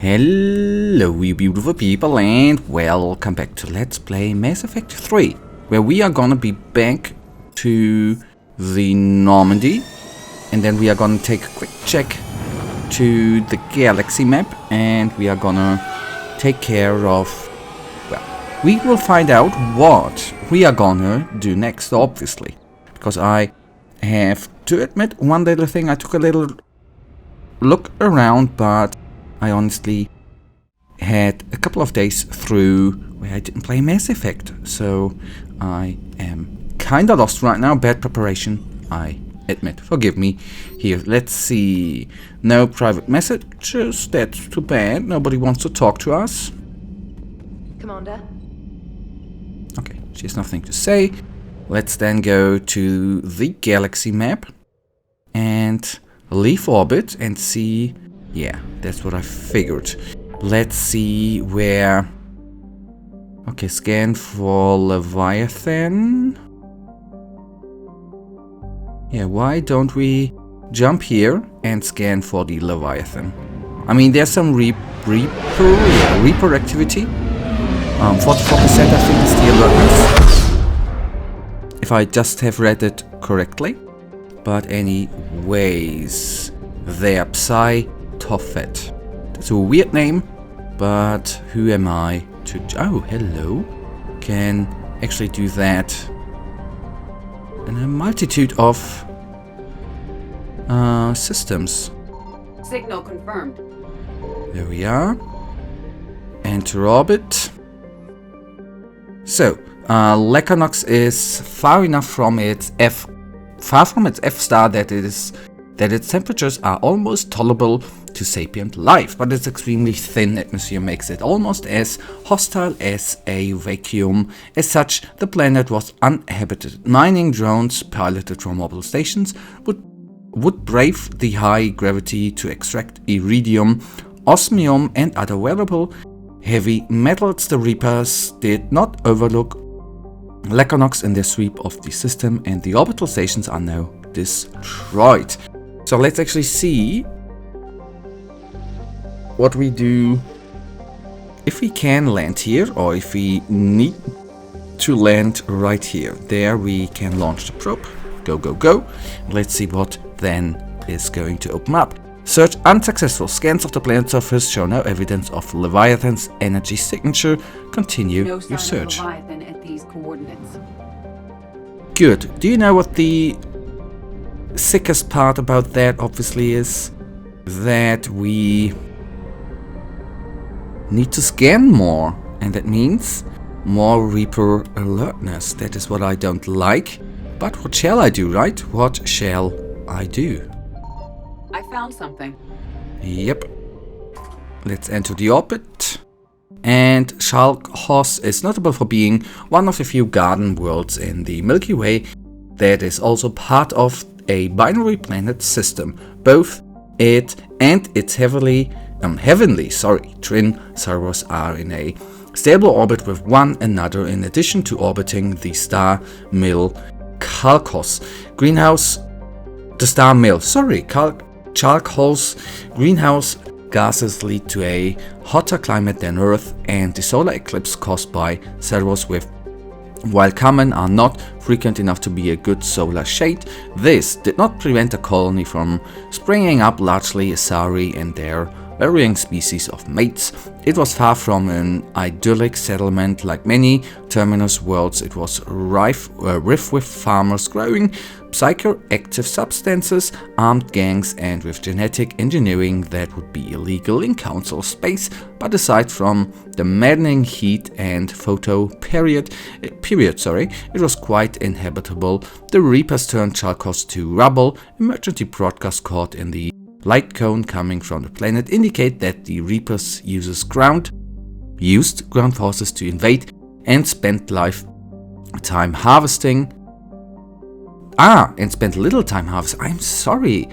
Hello you beautiful people and welcome back to Let's Play Mass Effect 3, where we are gonna be back to the Normandy, and then we are gonna take a quick check to the galaxy map, and we are gonna take care of, well, we will find out what we are gonna do next, obviously, because I have to admit one little thing. I took a little look around, but I honestly had a couple of days through where I didn't play Mass Effect, so I am kinda lost right now. Bad preparation, I admit. Forgive me. Here, let's see. No private messages, that's too bad. Nobody wants to talk to us. Commander? Okay, she has nothing to say. Let's then go to the galaxy map and leave orbit and see. Yeah, that's what I figured. Let's see where... Okay, scan for Leviathan. Yeah, why don't we jump here and scan for the Leviathan? I mean, there's some Reaper activity. 44% I think is the alertness, if I just have read it correctly. But anyways, there, Psy Toffet. That's a weird name, but who am I to... Oh, hello. Can actually do that. And a multitude of systems. Signal confirmed. There we are. Enter orbit. So, Leconox is far enough from its F star that its temperatures are almost tolerable to sapient life, but its extremely thin atmosphere makes it almost as hostile as a vacuum. As such, the planet was uninhabited. Mining drones piloted from orbital stations would brave the high gravity to extract iridium, osmium and other valuable heavy metals. The Reapers did not overlook Leconox in their sweep of the system, and the orbital stations are now destroyed. So let's actually see what we do if we can land here, or if we need to land right here. There we can launch the probe. Go, go, go. Let's see what then is going to open up. Search unsuccessful. Scans of the planet's surface show no evidence of Leviathan's energy signature. Continue No your search. Of Leviathan at these coordinates. Good. Do you know what the sickest part about that obviously is? That we need to scan more, and that means more Reaper alertness. That is what I don't like. But what shall I do, right? What shall I do? I found something. Yep. Let's enter the orbit. And Shalkos is notable for being one of the few garden worlds in the Milky Way that is also part of a binary planet system. Both it and its heavenly twin servers are in a stable orbit with one another, in addition to orbiting the star Mill Chalkos. Chalkos greenhouse gases lead to a hotter climate than Earth, and the solar eclipse caused by servers while common are not frequent enough to be a good solar shade. This did not prevent a colony from springing up, largely asari and their varying species of mates. It was far from an idyllic settlement. Like many terminus worlds, it was rife with farmers growing psychoactive substances, armed gangs, and with genetic engineering that would be illegal in Council space. But aside from the maddening heat and photo period, it was quite inhabitable. The Reapers turned Chalkos to rubble. Emergency broadcasts caught in the light cone coming from the planet indicate that the Reapers used ground forces to invade and spent little time harvesting. I'm sorry.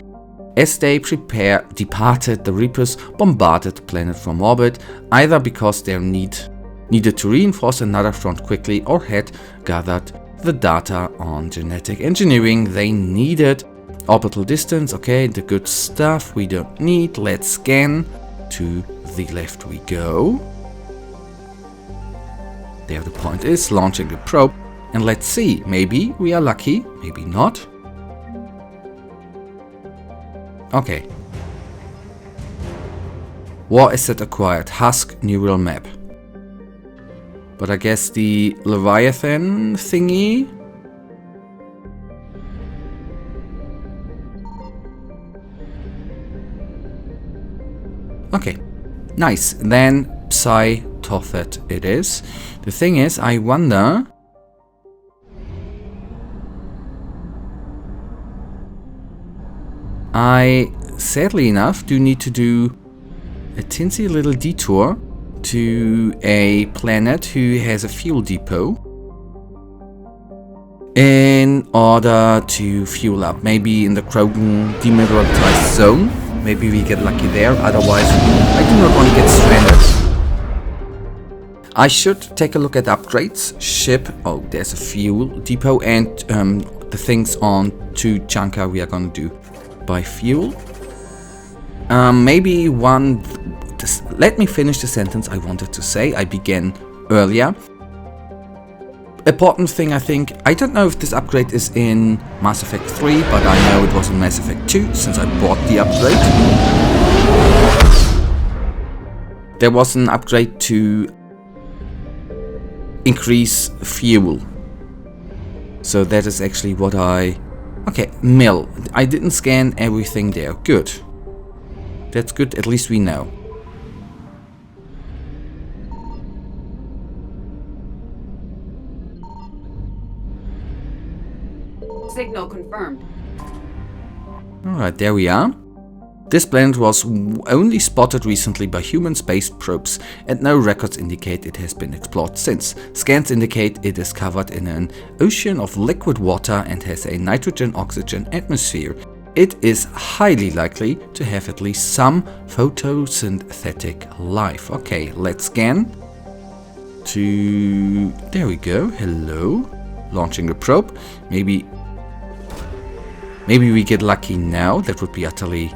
As they departed, the Reapers bombarded the planet from orbit, either because they needed to reinforce another front quickly, or had gathered the data on genetic engineering they needed. Orbital distance, okay, the good stuff we don't need. Let's scan. To the left we go. There the point is, launching the probe. And let's see, maybe we are lucky, maybe not. Okay. War asset acquired, Husk neural map. But I guess the Leviathan thingy. Okay, nice. Then Psi Tothet it is. The thing is, I wonder. I, sadly enough, do need to do a tinsy little detour to a planet who has a fuel depot in order to fuel up. Maybe in the Krogan demilitarized zone. Maybe we get lucky there, otherwise I do not want to get stranded. I should take a look at upgrades. Ship, oh there's a fuel depot, and the things on to Chanka we are gonna do by fuel. Maybe one, let me finish the sentence I wanted to say, I began earlier. Important thing I think, I don't know if this upgrade is in Mass Effect 3, but I know it was in Mass Effect 2, since I bought the upgrade. There was an upgrade to increase fuel. So that is actually what I... Okay, mill. I didn't scan everything there. Good. That's good, at least we know. Signal confirmed. Alright, there we are. This planet was only spotted recently by human space probes, and no records indicate it has been explored since. Scans indicate it is covered in an ocean of liquid water and has a nitrogen-oxygen atmosphere. It is highly likely to have at least some photosynthetic life. Okay, let's scan. There we go. Hello. Launching the probe. Maybe we get lucky now. That would be utterly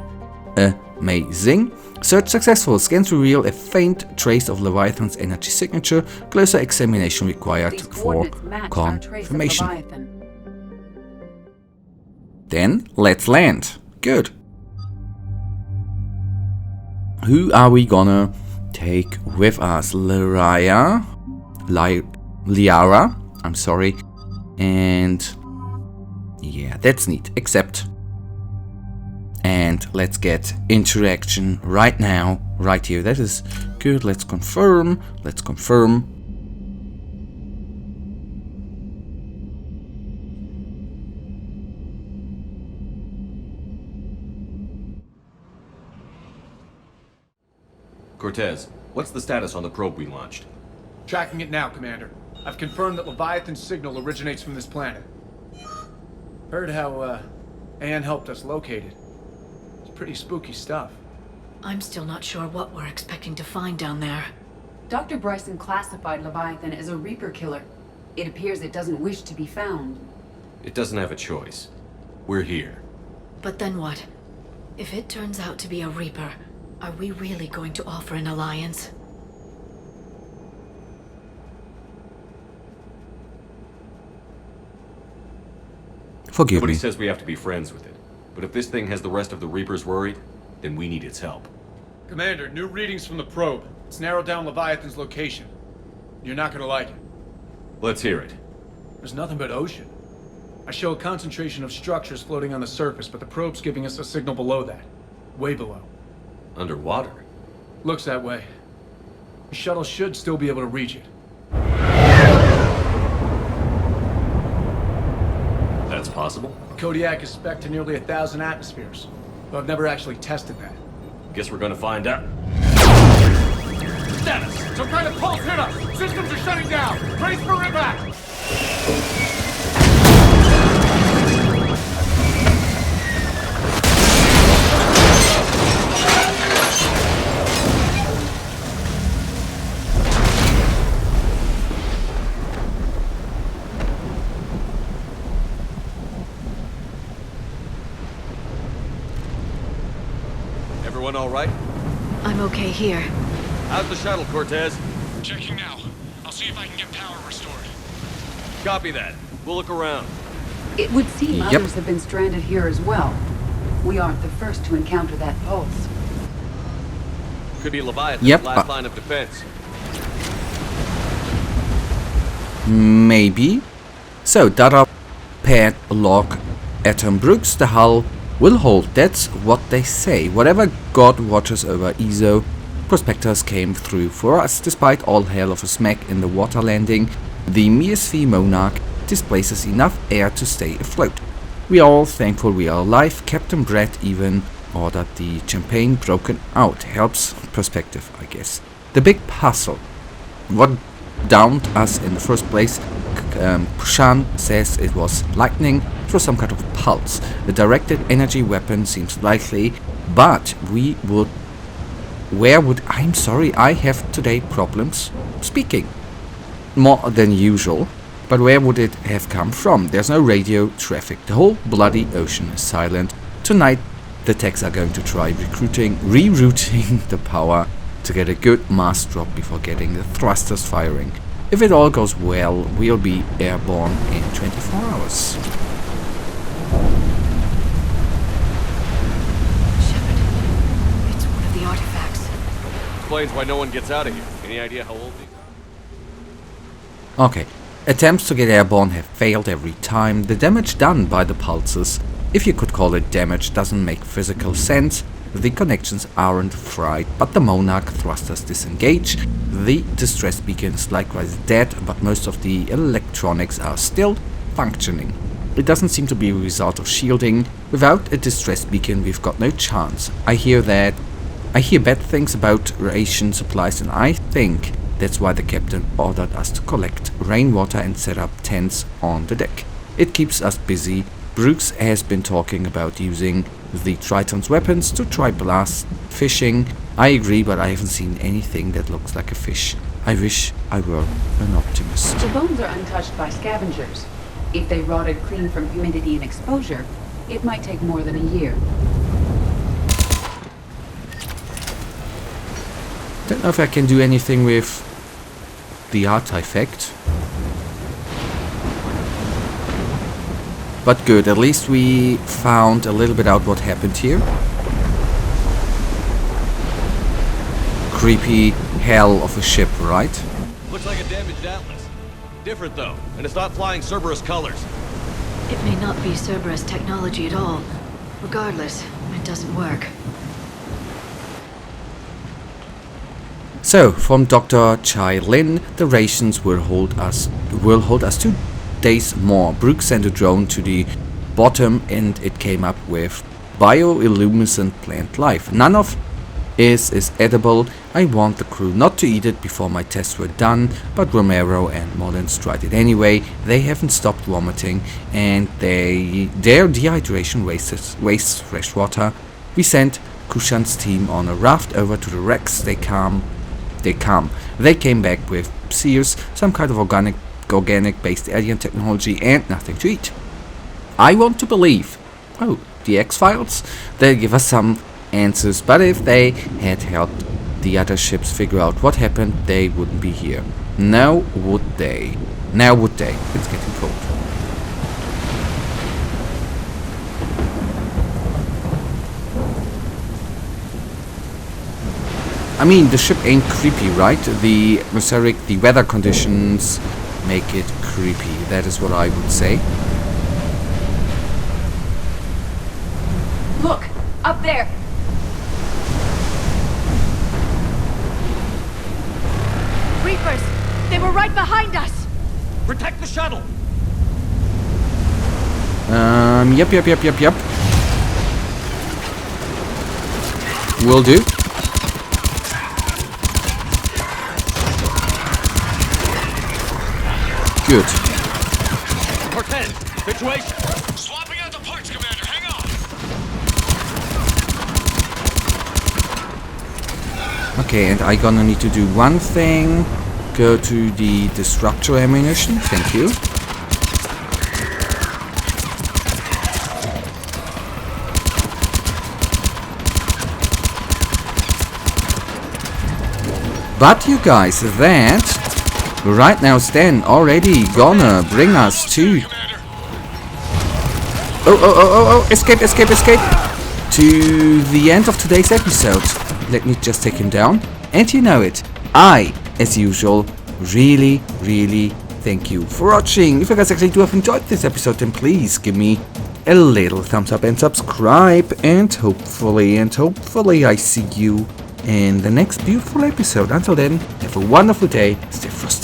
amazing. Search successful. Scans reveal a faint trace of Leviathan's energy signature. Closer examination required for confirmation. Then let's land. Good. Who are we gonna take with us? Liara, I'm sorry. And yeah, that's neat. Accept. And let's get interaction right now, right here. That is good. Let's confirm. Let's confirm. Cortez, what's the status on the probe we launched? Tracking it now, Commander. I've confirmed that Leviathan's signal originates from this planet. Heard how, Anne helped us locate it. It's pretty spooky stuff. I'm still not sure what we're expecting to find down there. Dr. Bryson classified Leviathan as a Reaper killer. It appears it doesn't wish to be found. It doesn't have a choice. We're here. But then what? If it turns out to be a Reaper, are we really going to offer an alliance? Forgive Nobody me. says we have to be friends with it. But if this thing has the rest of the Reapers worried, then we need its help. Commander, new readings from the probe. It's narrowed down Leviathan's location. You're not gonna like it. Let's hear it. There's nothing but ocean. I show a concentration of structures floating on the surface, but the probe's giving us a signal below that. Way below. Underwater? Looks that way. The shuttle should still be able to reach it. That's possible? Kodiak is spec'd to nearly 1,000 atmospheres, but I've never actually tested that. Guess we're gonna find out. Status! Some kind of pulse hit us! Systems are shutting down! Brace for impact! Everyone all right? I'm okay. okay here. How's the shuttle, Cortez? Checking now. I'll see if I can get power restored. Copy that. We'll look around. It would seem Yep. others have been stranded here as well. We aren't the first to encounter that pulse. Could be Leviathan's Yep. last line of defense. Maybe. So, data pad log atom Brooks, the hull will hold. That's what they say. Whatever God watches over ESO, prospectors came through for us. Despite all hell of a smack in the water landing, the MSV Monarch displaces enough air to stay afloat. We are all thankful we are alive. Captain Brett even ordered the champagne broken out. Helps perspective, I guess. The big puzzle. What downed us in the first place? Kushan says it was lightning. It was some kind of pulse. A directed energy weapon seems likely, but I'm sorry, I have today problems speaking. More than usual. But where would it have come from? There's no radio traffic. The whole bloody ocean is silent. Tonight, the techs are going to try rerouting the power to get a good mass drop before getting the thrusters firing. If it all goes well, we'll be airborne in 24 hours. Shepard, it's one of the artifacts. Explains why no one gets out of here. Any idea how old these Okay. Attempts to get airborne have failed every time. The damage done by the pulses, if you could call it damage, doesn't make physical sense. The connections aren't fried, but the Monarch thrusters disengage. The distress beacon is likewise dead, but most of the electronics are still functioning. It doesn't seem to be a result of shielding. Without a distress beacon, we've got no chance. I hear bad things about ration supplies, and I think that's why the captain ordered us to collect rainwater and set up tents on the deck. It keeps us busy. Brooks has been talking about using the Triton's weapons to try blast fishing. I agree, but I haven't seen anything that looks like a fish. I wish I were an optimist. The bones are untouched by scavengers. If they rotted clean from humidity and exposure, it might take more than a year. Don't know if I can do anything with the artifact. But good, at least we found a little bit out what happened here. Creepy hell of a ship, right? Looks like a damaged Atlas. Different though, and it's not flying Cerberus colors. It may not be Cerberus technology at all. Regardless, it doesn't work. So, from Dr. Chai Lin, the rations will hold us 2 days more. Brooks sent a drone to the bottom and it came up with bioluminescent plant life. None of is edible. I warned the crew not to eat it before my tests were done, but Romero and Mullins tried it anyway. They haven't stopped vomiting and their dehydration wastes fresh water. We sent Kushan's team on a raft over to the wrecks. They came back with sears, some kind of organic-based alien technology, and nothing to eat. I want to believe, the X-Files, they'll give us some answers, but if they had helped the other ships figure out what happened, they wouldn't be here. Now would they? It's getting cold. I mean, the ship ain't creepy, right? The weather conditions make it creepy. That is what I would say. Look! Up there! Reapers! They were right behind us! Protect the shuttle! Yep. Will do. Good. Cortez, situation! Swapping out the parts, Commander. Hang on. Okay, and I gonna need to do one thing. Go to the disruptor ammunition. Thank you. But you guys, that right now is then already gonna bring us to... Oh, escape, to the end of today's episode. Let me just take him down. And you know it, I, as usual, really thank you for watching. If you guys actually do have enjoyed this episode, then please give me a little thumbs up and subscribe. And hopefully I see you in the next beautiful episode. Until then, have a wonderful day. Stay frosty.